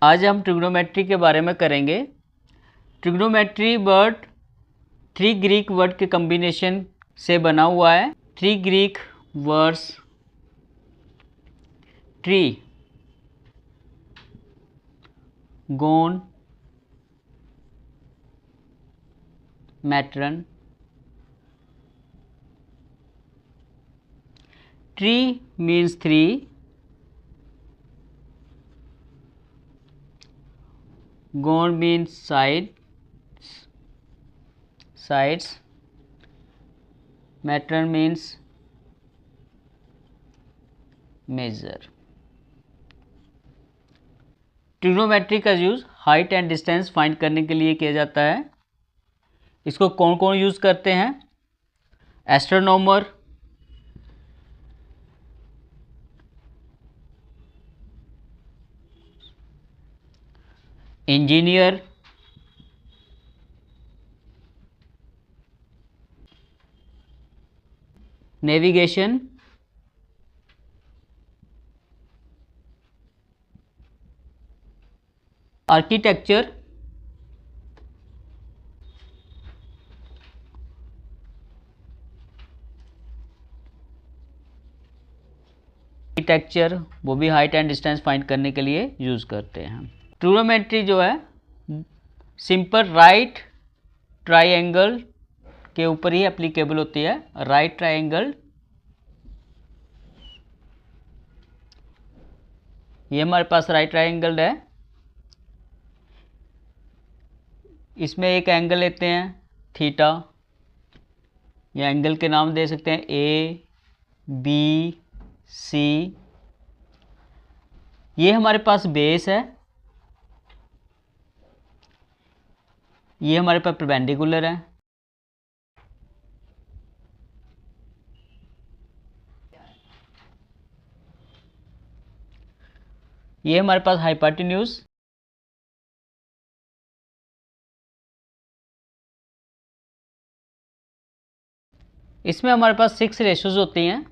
आज हम ट्रिग्नोमेट्री के बारे में करेंगे। ट्रिग्नोमेट्री वर्ड 3 ग्रीक वर्ड के कॉम्बिनेशन से बना हुआ है। 3 Greek words tri, gon, matron. Tri means 3, gon means sides, matron means measure। Trigonometry का use height and distance find करने के लिए किया जाता है। इसको कौन कौन यूज करते हैं? एस्ट्रोनॉमर, इंजीनियर, नेविगेशन, आर्किटेक्चर, वो भी हाइट एंड डिस्टेंस फाइंड करने के लिए यूज करते हैं। ट्रिग्नोमेट्री जो है सिंपल राइट ट्राइंगल के ऊपर ही एप्लीकेबल होती है। राइट ट्राइंगल, ये हमारे पास राइट ट्राइंगल है। इसमें एक एंगल लेते हैं थीटा, या एंगल के नाम दे सकते हैं ए बी सी। ये हमारे पास बेस है, ये हमारे पास परपेंडिकुलर है। ये हमारे पास हाइपोटेन्यूज, इसमें हमारे पास 6 रेशोज होती हैं।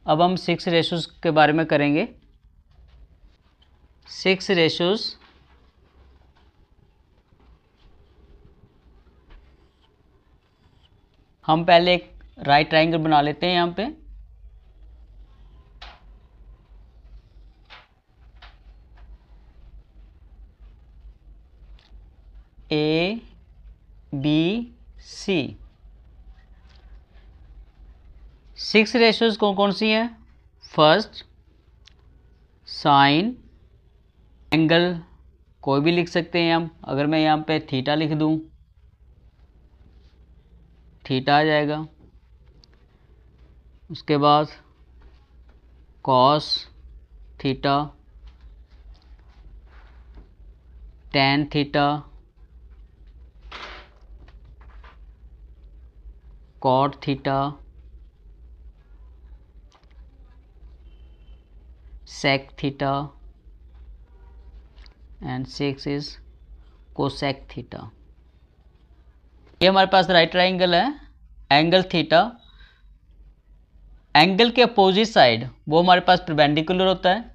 अब हम 6 रेशोज के बारे में करेंगे। 6 रेशोज हम पहले एक राइट ट्राइंगल बना लेते हैं। यहाँ पे ए बी सी। 6 रेशोज कौन कौन सी हैं? फर्स्ट, साइन, एंगल कोई भी लिख सकते हैं हम। अगर मैं यहाँ पे थीटा लिख दूँ, थीटा आ जाएगा। उसके बाद cos theta, tan theta, cot theta, sec theta, and 6 is cosec theta। ये हमारे पास राइट ट्राइंगल है। एंगल थीटा, एंगल के अपोजिट साइड वो हमारे पास परपेंडिकुलर होता है।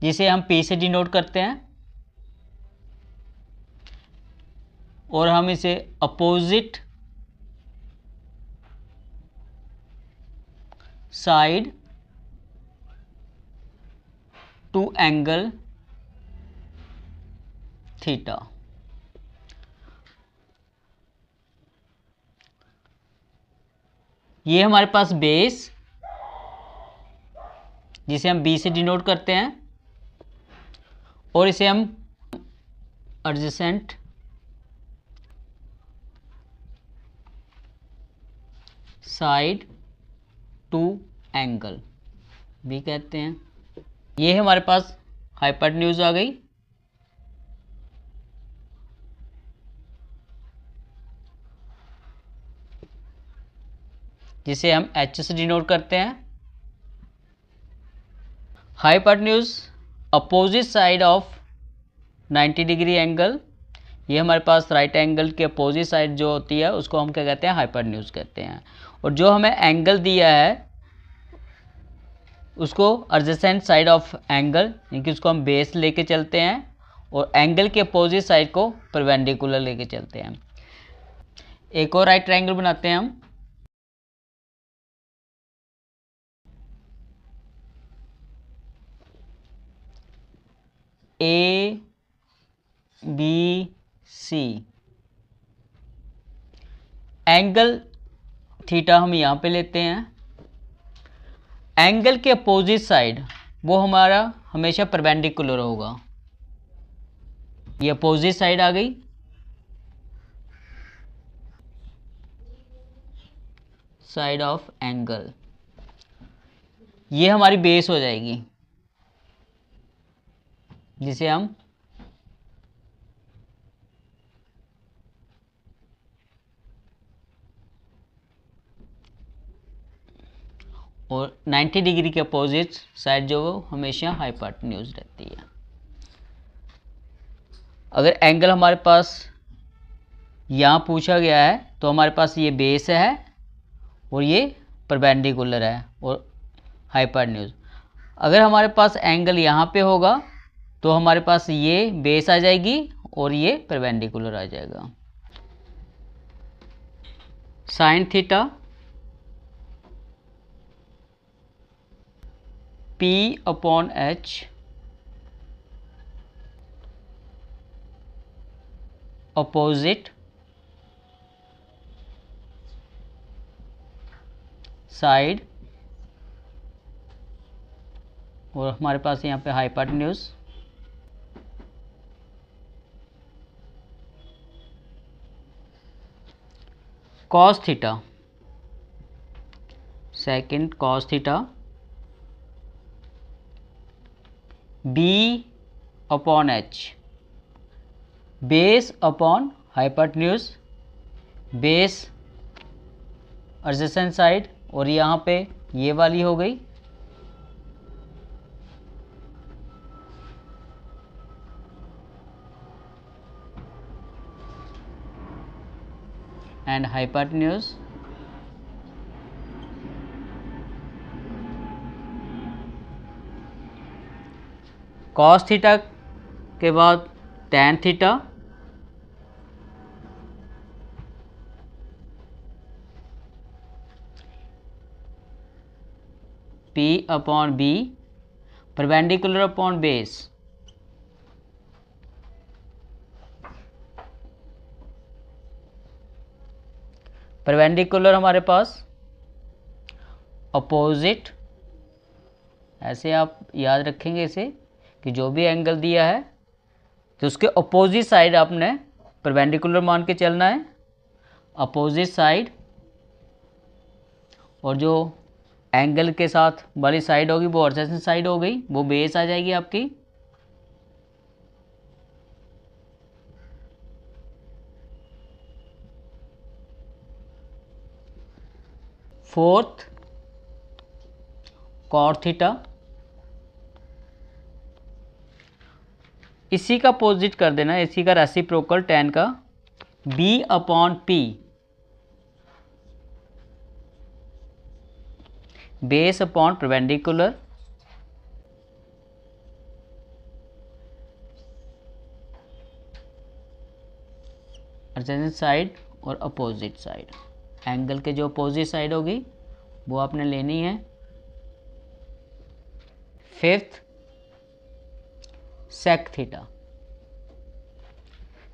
जिसे हम P से डिनोट करते हैं, और हम इसे opposite side to angle theta. ये हमारे पास बेस, जिसे हम B से डिनोट करते हैं, और इसे हम एडजेसेंट साइड टू एंगल भी कहते हैं। ये हमारे पास हाइपोटेन्यूज आ गई। जिसे हम H से डिनोट करते हैं। Hypotenuse opposite side of 90 degree angle, ये हमारे पास राइट एंगल के अपोजिट साइड जो होती है उसको हम क्या कहते हैं, हाइपोटेन्यूज कहते हैं। और जो हमें एंगल दिया है उसको एडजेसेंट साइड ऑफ एंगल, यानी कि उसको हम बेस लेके चलते हैं और एंगल के अपोजिट साइड को परपेंडिकुलर लेके चलते हैं। एक और राइट ट्रायंगल बनाते हैं हम। A B C, angle theta हम यहाँ पे लेते हैं। एंगल के अपोजिट साइड वो हमारा हमेशा परपेंडिकुलर होगा। ये अपोजिट साइड आ गई, साइड ऑफ एंगल, ये हमारी बेस हो जाएगी जिसे हम और 90 डिग्री के अपोजिट साइड जो वो हमेशा हाइपोटेन्यूज रहती है। अगर एंगल हमारे पास यहाँ पूछा गया है तो हमारे पास ये बेस है और ये परपेंडिकुलर है और हाइपोटेन्यूज। अगर हमारे पास एंगल यहाँ पे होगा तो हमारे पास ये बेस आ जाएगी और ये परपेंडिकुलर आ जाएगा। Sine theta P upon H opposite side, और हमारे पास यहाँ पे hypotenuse, cos theta, second cos theta B upon H, base upon hypotenuse, base adjacent side, और यहाँ पे ये वाली हो गई एंड हाइपोटेन्यूज, कॉस थीटा के बाद tan theta, P upon B, perpendicular upon base, perpendicular हमारे पास अपोजिट, ऐसे आप याद रखेंगे इसे कि जो भी एंगल दिया है तो उसके अपोजिट साइड आपने परपेंडिकुलर मान के चलना है, अपोजिट साइड, और जो एंगल के साथ वाली साइड होगी वो एडजेसेंट साइड हो गई, वो बेस आ जाएगी आपकी। फोर्थ कॉट थीटा, इसी का अपोजिट कर देना, इसी का रेसिप्रोकल टैन का, B upon P, base upon perpendicular, adjacent side और अपोजिट साइड। एंगल के जो अपोजिट साइड होगी वो आपने लेनी है। फिफ्थ सेक थीटा,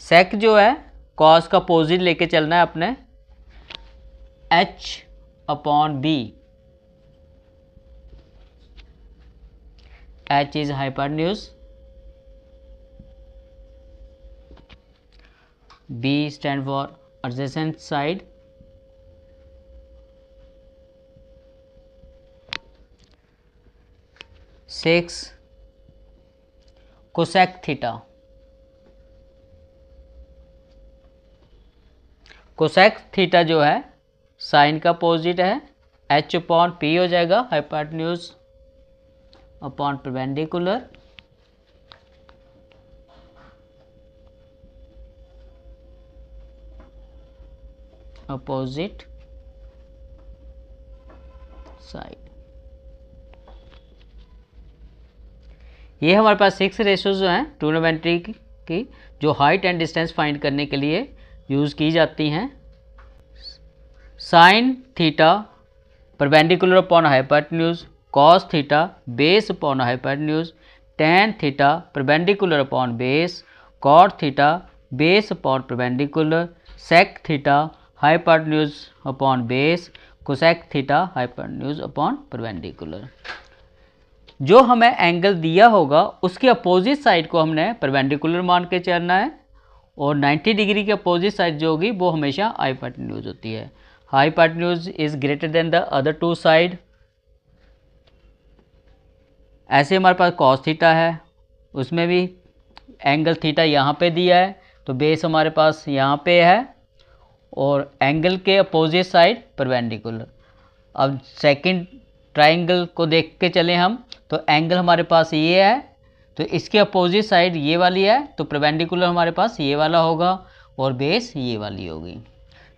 सेक जो है कॉस का अपोजिट लेके चलना है अपने, H upon B, H is hypotenuse, B stand for adjacent side, six cosec theta, cosec theta जो है साइन का अपोजिट है, H अपॉन P हो जाएगा, hypotenuse upon perpendicular, opposite side. ये हमारे पास 6 रेशोज जो हैं ट्रिग्नोमेट्री की, जो हाइट एंड डिस्टेंस फाइंड करने के लिए यूज़ की जाती हैं। Sine theta perpendicular upon hypotenuse, cos theta base upon hypotenuse, tan theta perpendicular upon base, cot theta base upon perpendicular, sec theta hypotenuse upon base, cosec theta hypotenuse upon perpendicular. जो हमें angle दिया होगा उसके opposite side को हमने perpendicular मान के चलना है, और 90 डिग्री के अपोजिट साइड जो होगी वो हमेशा हाइपोटेन्यूज होती है। Hypotenuse is greater than the other two side. ऐसे हमारे पास कॉस थीटा है, उसमें भी एंगल थीटा यहाँ पे दिया है, तो बेस हमारे पास यहाँ पे है और एंगल के अपोजिट साइड परपेंडिकुलर। अब सेकंड ट्राइंगल को देख के चलें हम, तो एंगल हमारे पास ये है, तो इसके अपोजिट साइड ये वाली है, तो परपेंडिकुलर हमारे पास ये वाला होगा और बेस ये वाली होगी।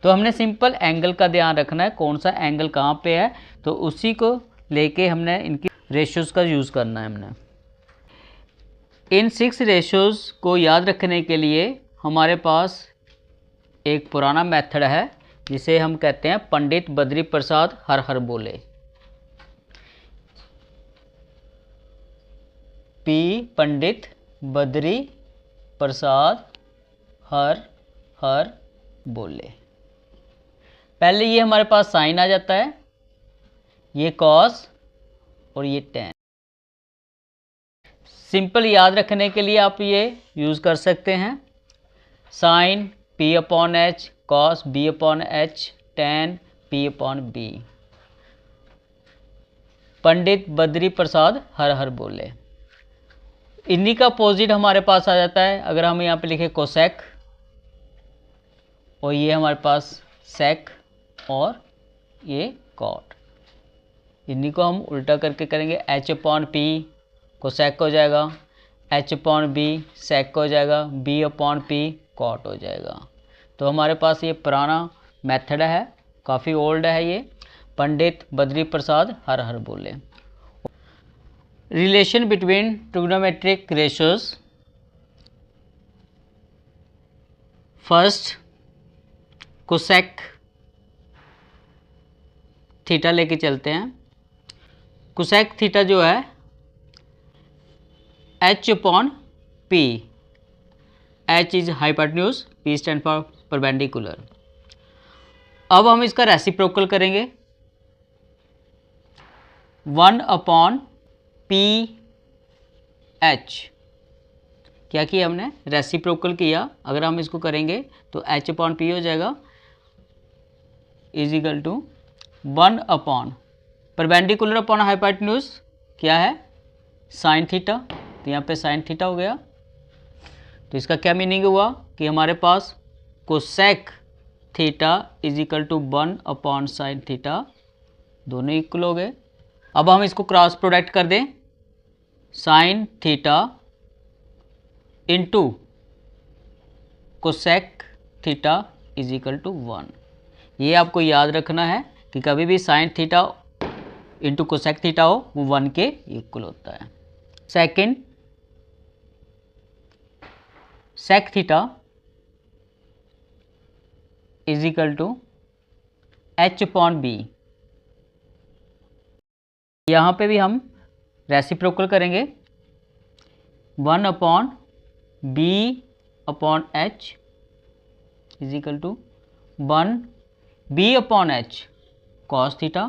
तो हमने सिंपल एंगल का ध्यान रखना है, कौन सा एंगल कहाँ पे है, तो उसी को लेके हमने इनकी रेशियोज़ का यूज़ करना है। हमने इन 6 रेशियोज़ को याद रखने के लिए हमारे पास एक पुराना मेथड है जिसे हम कहते हैं पंडित बद्री प्रसाद हर हर बोले। पी पंडित बद्री प्रसाद हर हर बोले। पहले ये हमारे पास साइन आ जाता है, ये कॉस और ये टैन। सिंपल याद रखने के लिए आप ये यूज़ कर सकते हैं, sine P upon H, cos B upon H, tan P upon B. Pandit Badri Prasad हर हर बोले। इन्हीं का अपोजिट हमारे पास आ जाता है, अगर हम यहाँ पे लिखें कोसेक, और ये हमारे पास सेक और ये कॉट। इन्हीं को हम उल्टा करके करेंगे, एच अपॉन पी कोसेक हो जाएगा, एच अपॉन बी सेक हो जाएगा, बी अपॉन पी कॉट हो जाएगा। तो हमारे पास ये पुराना मेथड है, काफ़ी ओल्ड है ये, पंडित बद्री प्रसाद हर हर बोले। Relation between trigonometric ratios. First cosec theta लेके चलते हैं। कोसेक थीटा जो है H upon P, H is hypotenuse, P stand for perpendicular. अब हम इसका रेसिप्रोकल करेंगे, 1 अपॉन पी एच। क्या किया हमने, रेसिप्रोकल किया। अगर हम इसको करेंगे तो एच अपॉन पी हो जाएगा, is equal to 1 upon perpendicular upon hypotenuse क्या है, साइन थीटा, तो यहाँ पे साइन थीटा हो गया। तो इसका क्या मीनिंग हुआ कि हमारे पास cosec theta is equal to 1 upon sine theta, दोनों इक्वल हो गए। अब हम इसको क्रॉस प्रोडक्ट कर दें, sine theta into cosec theta is equal to 1। ये आपको याद रखना है कि कभी भी sine theta into cosec theta हो वो 1 के इक्वल होता है। Second sec theta is equal to H upon B. यहाँ पे भी हम रेसिप्रोकल करेंगे, 1 upon B upon H is equal to 1 B upon H cos theta.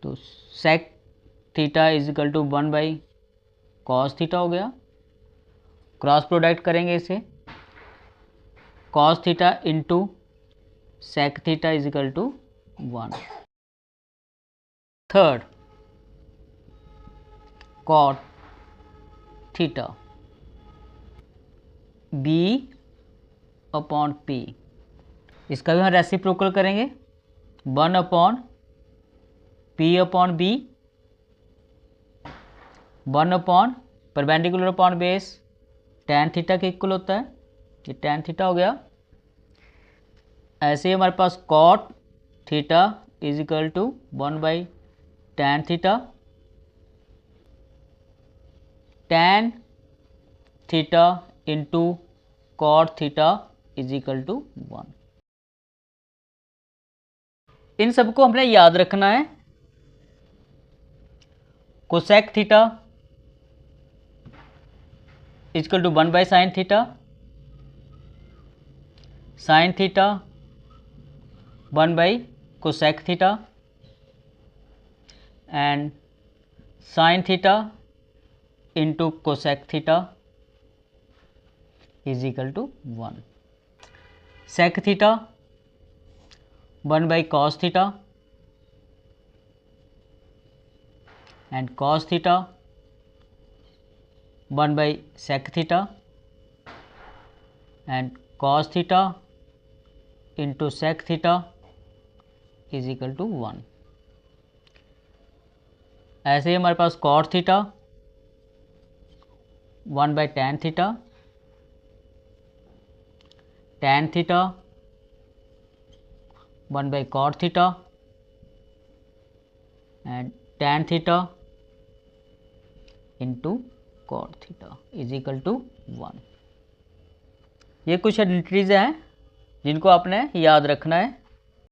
तो sec theta is equal to 1 by cos theta हो गया। क्रॉस प्रोडक्ट करेंगे इसे, cos theta into sec theta is equal to 1। Third cot theta B upon P, इसका भी हम reciprocal करेंगे, 1 upon P upon B, 1 upon perpendicular upon base tan theta के equal होता है, ये tan थीटा हो गया। ऐसे ही हमारे पास cot theta is equal to 1/tan theta, tan theta into cot theta is equal to 1। इन सबको हमने याद रखना है। Cosec theta equal to 1/sin theta, sin theta 1/cosec theta and sin theta into cosec theta is equal to 1। sec theta 1/cos theta and cos theta 1/sec theta and cos theta into sec theta is equal to 1। ऐसे ही हमारे पास cot theta 1/tan theta, tan theta 1/cot theta and tan theta into cot theta is equal to 1। ये कुछ entries हैं जिनको आपने याद रखना है।